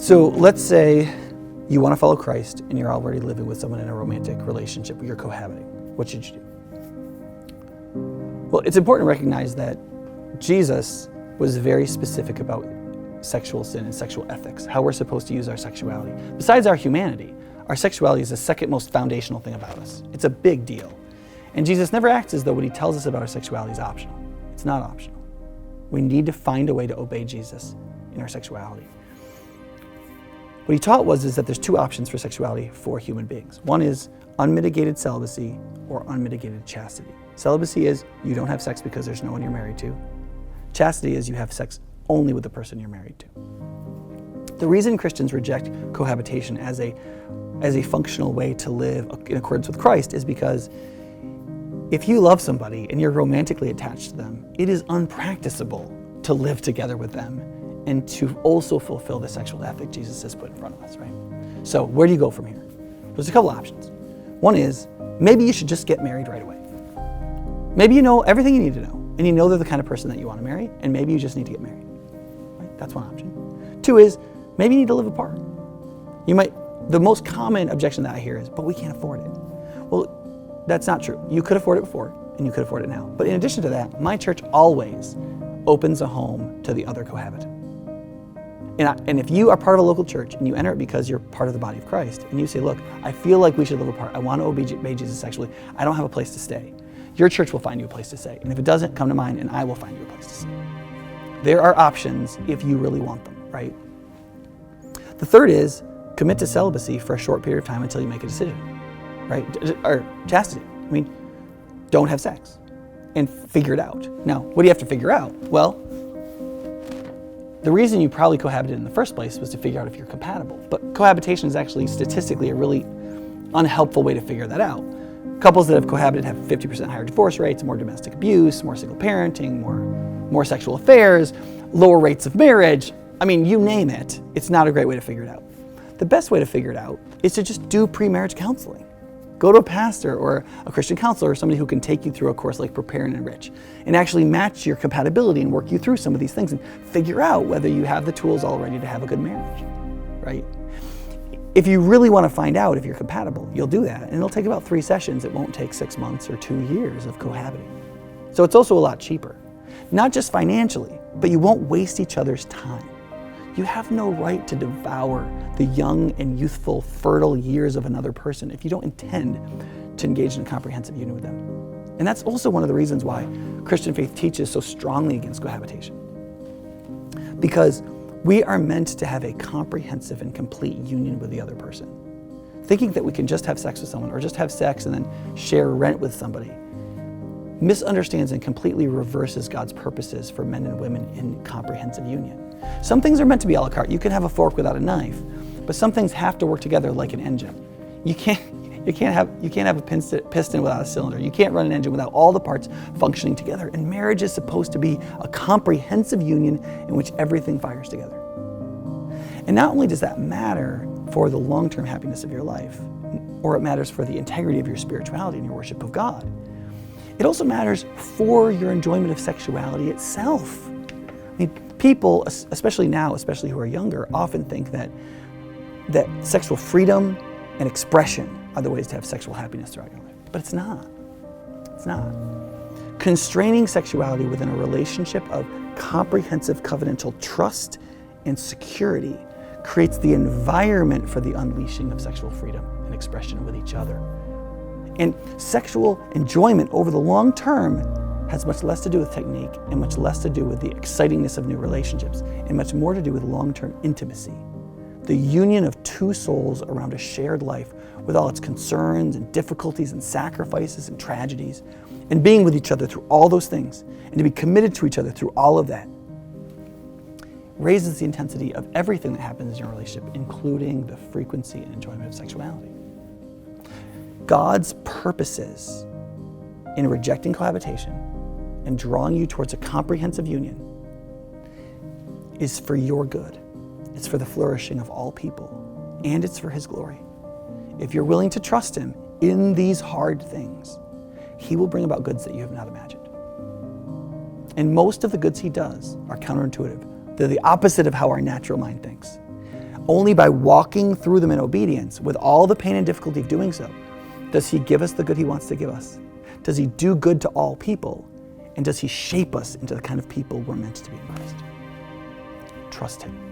So let's say you want to follow Christ and you're already living with someone in a romantic relationship, you're cohabiting. What should you do? Well, it's important to recognize that Jesus was very specific about sexual sin and sexual ethics, how we're supposed to use our sexuality. Besides our humanity, our sexuality is the second most foundational thing about us. It's a big deal. And Jesus never acts as though what he tells us about our sexuality is optional. It's not optional. We need to find a way to obey Jesus in our sexuality. What he taught is that there's two options for sexuality for human beings. One is unmitigated celibacy or unmitigated chastity. Celibacy is you don't have sex because there's no one you're married to. Chastity is you have sex only with the person you're married to. The reason Christians reject cohabitation as a functional way to live in accordance with Christ is because if you love somebody and you're romantically attached to them, it is unpracticable to live together with them and to also fulfill the sexual ethic Jesus has put in front of us, right? So where do you go from here? There's a couple options. One is, maybe you should just get married right away. Maybe you know everything you need to know, and you know they're the kind of person that you want to marry, and maybe you just need to get married, right? That's one option. Two is, maybe you need to live apart. The most common objection that I hear is, but we can't afford it. Well, that's not true. You could afford it before, and you could afford it now. But in addition to that, my church always opens a home to the other cohabitant. And if you are part of a local church and you enter it because you're part of the body of Christ, and you say, look, I feel like we should live apart. I want to obey Jesus sexually. I don't have a place to stay. Your church will find you a place to stay. And if it doesn't, come to mine and I will find you a place to stay. There are options if you really want them, right? The third is commit to celibacy for a short period of time until you make a decision, right? Or chastity. I mean, don't have sex and figure it out. Now, what do you have to figure out? Well, the reason you probably cohabited in the first place was to figure out if you're compatible. But cohabitation is actually statistically a really unhelpful way to figure that out. Couples that have cohabited have 50% higher divorce rates, more domestic abuse, more single parenting, more sexual affairs, lower rates of marriage. I mean, you name it, it's not a great way to figure it out. The best way to figure it out is to just do pre-marriage counseling. Go to a pastor or a Christian counselor or somebody who can take you through a course like Prepare and Enrich and actually match your compatibility and work you through some of these things and figure out whether you have the tools already to have a good marriage, right? If you really want to find out if you're compatible, you'll do that, and it'll take about 3 sessions. It won't take 6 months or 2 years of cohabiting. So it's also a lot cheaper, not just financially, but you won't waste each other's time. You have no right to devour the young and youthful, fertile years of another person if you don't intend to engage in a comprehensive union with them. And that's also one of the reasons why Christian faith teaches so strongly against cohabitation. Because we are meant to have a comprehensive and complete union with the other person. Thinking that we can just have sex with someone or just have sex and then share rent with somebody misunderstands and completely reverses God's purposes for men and women in comprehensive union. Some things are meant to be a la carte. You can have a fork without a knife, but some things have to work together like an engine. You can't have a piston without a cylinder. You can't run an engine without all the parts functioning together. And marriage is supposed to be a comprehensive union in which everything fires together. And not only does that matter for the long-term happiness of your life, or it matters for the integrity of your spirituality and your worship of God, it also matters for your enjoyment of sexuality itself. I mean, people, especially now, especially who are younger, often think that sexual freedom and expression are the ways to have sexual happiness throughout your life. But it's not. It's not. Constraining sexuality within a relationship of comprehensive covenantal trust and security creates the environment for the unleashing of sexual freedom and expression with each other. And sexual enjoyment over the long term has much less to do with technique and much less to do with the excitingness of new relationships and much more to do with long-term intimacy. The union of two souls around a shared life with all its concerns and difficulties and sacrifices and tragedies, and being with each other through all those things and to be committed to each other through all of that raises the intensity of everything that happens in your relationship, including the frequency and enjoyment of sexuality. God's purposes in rejecting cohabitation and drawing you towards a comprehensive union is for your good. It's for the flourishing of all people, and it's for His glory. If you're willing to trust Him in these hard things, He will bring about goods that you have not imagined. And most of the goods He does are counterintuitive. They're the opposite of how our natural mind thinks. Only by walking through them in obedience, with all the pain and difficulty of doing so, does he give us the good he wants to give us. Does he do good to all people? And does he shape us into the kind of people we're meant to be in Christ? Trust him.